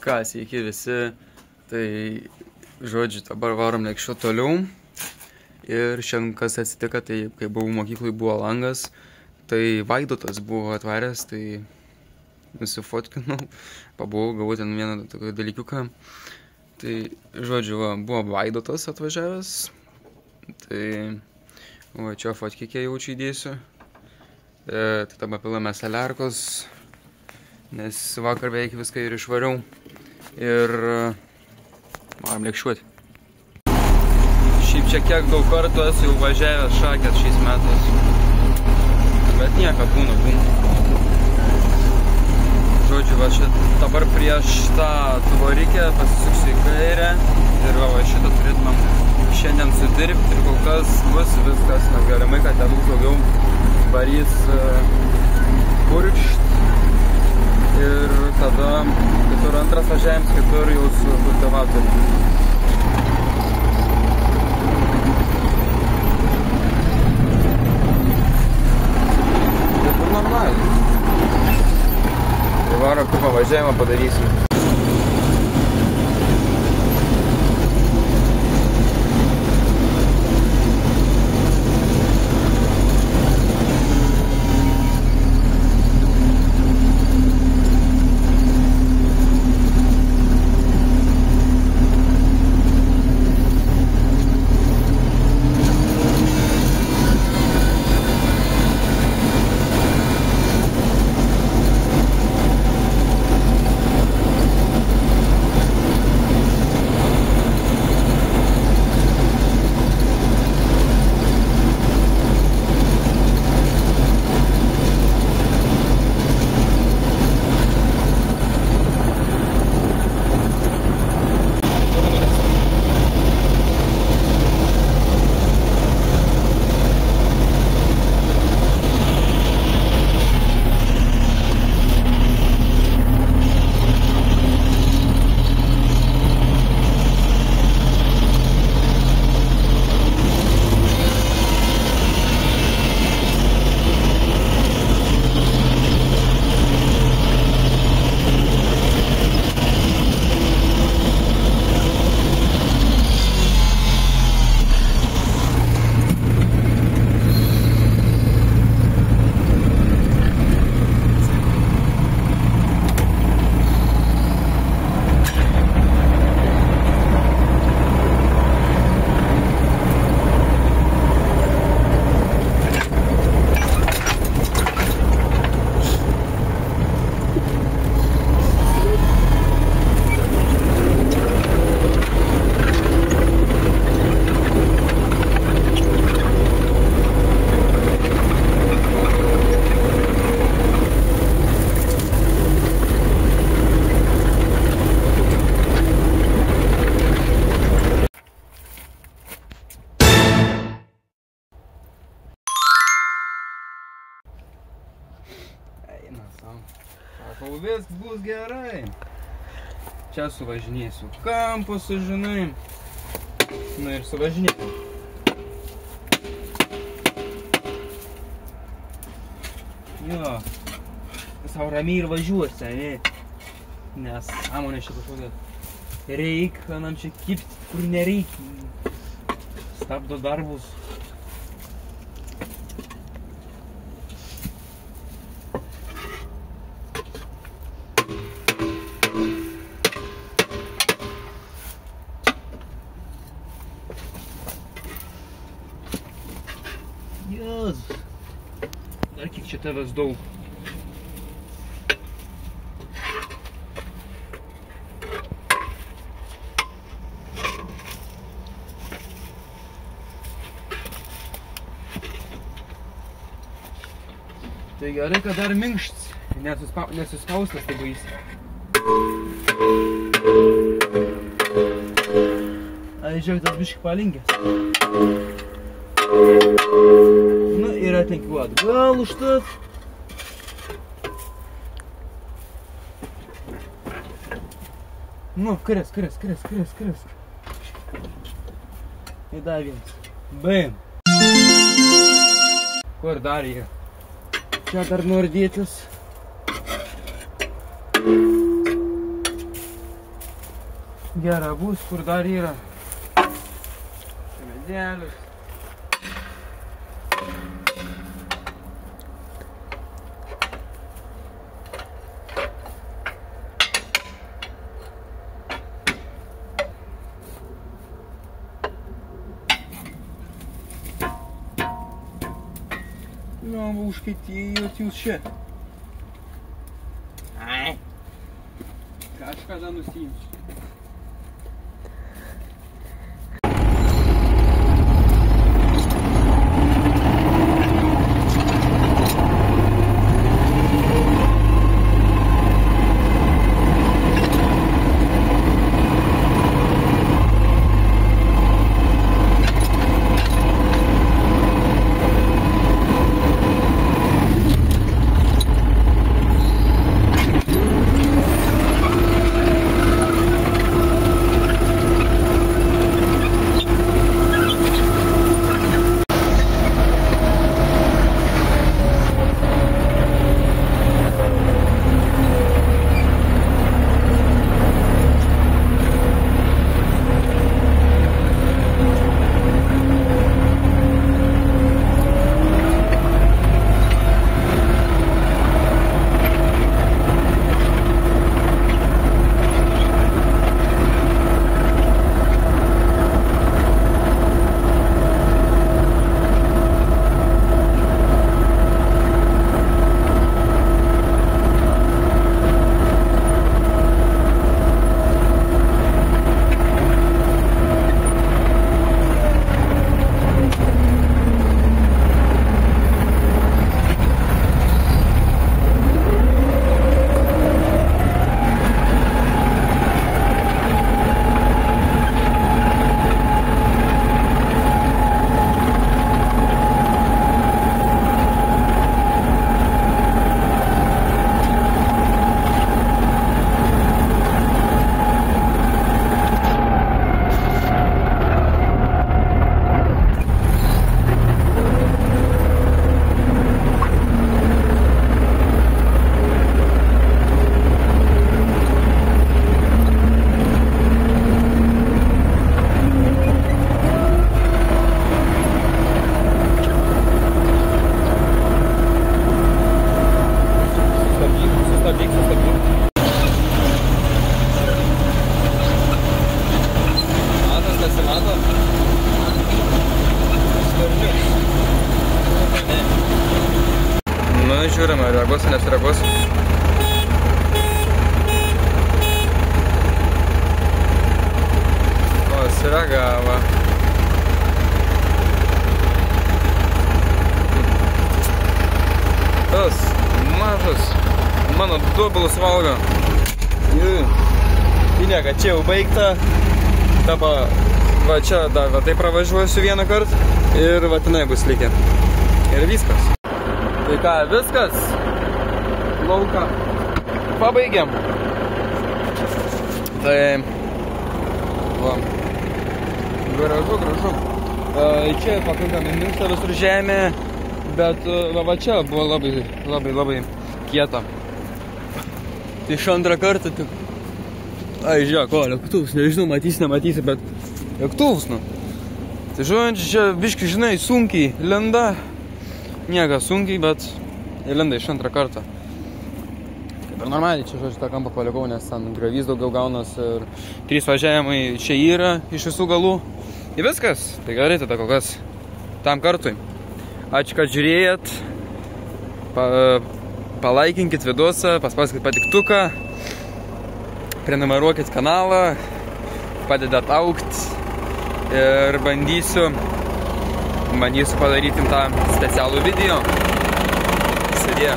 Ką, sveiki visi, tai žodžiu, dabar varom Lekšiu toliau. Ir šiandien kas atsitiko, tai kai buvau mokyklai buvo langas, tai Vaidotas buvo atvaręs, tai nusifotkinau, pabuvau, gavau ten vieną tokį dalykiuką. Tai žodžiu, buvo Vaidotas atvažiavęs, tai va, čia fotkikė jaučiu įdėsiu. Tai tada pilame saliarkos, nes vakar beveik viską ir išvariau. Ir varom Lekšiuoti. Šiaip čia kiek daug kartų esu jau važiavęs šakės šiais metais. Bet nieko, būna. Žodžiu, va čia dabar prieš tą tvorikę pasisuksiu į kairę. Ir va šitą turėtumėm šiandien sudirbti. Ir kol kas bus viskas galimai, kad ten daugiau varys purkšt. Ir tada kitur antras važiavimas, kitur jau su kultivatoriu. Tai kur normaliai. Tai varo pirmą važiavimą padarysim. Sakau, viskas bus gerai. Čia suvažinėsiu kampus, žinai. Na ir suvažinėsiu. Jo. Sau ramiai ir važiuosi, ne? Nes sąmonė čia kažkokia. Reik, nam čia kipti, kur nereik. Stabdo darbus. Jėzus. Dar kiek čia tavęs daug. Tai gerai, kad dar minkšts, nesuspaustas, tai baisi. Ai, žiūrėk, tas biškį palinkęs. Nu, ir atlenkiu atgal užtat. Nu, kresk. Ir dar vienas. Bam. Kur dar yra? Čia dar nori dėtis. Gera bus, kur dar yra. Medelius. Nu, užkaitėjot jūs čia. Ai. Kažkada nusiimsiu. Žiūrime, reaguos, nesireaguos. O, sireagavo. Tas mažas mano duobalus valgo. Tai nieka, čia jau baigta. Dabar va čia dar va taip pravažiuosiu vieną kartą ir va tenai bus likę. Ir viskas. Tai ką, viskas? Lauką pabaigiam. Tai va. Gražu. Čia pakankamai minkšta visur žemė, bet va čia buvo labai kieta. Tai iš antrą kartą tik... Ai, žiūrėk, o, lėktuvus, nežinau, nematysi, bet lėktuvus, nu. Tai žodžiu, čia biški, žinai, sunkiai lenda. Niega sunkiai, bet įlenda iš antrą kartą. Kaip ir normaliai, čia žodžiu tą kampą palikau, nes ten gravys daugiau gaunas ir 3 važiavimai čia yra iš visų galų. Ir viskas, tai gerai tada kol kas tam kartui. Ačiū, kad žiūrėjot, palaikinkit vidusą, paspauskit patiktuką, prenumeruokit kanalą, padedat augt ir bandysiu padaryti tą specialų video. Sėdė.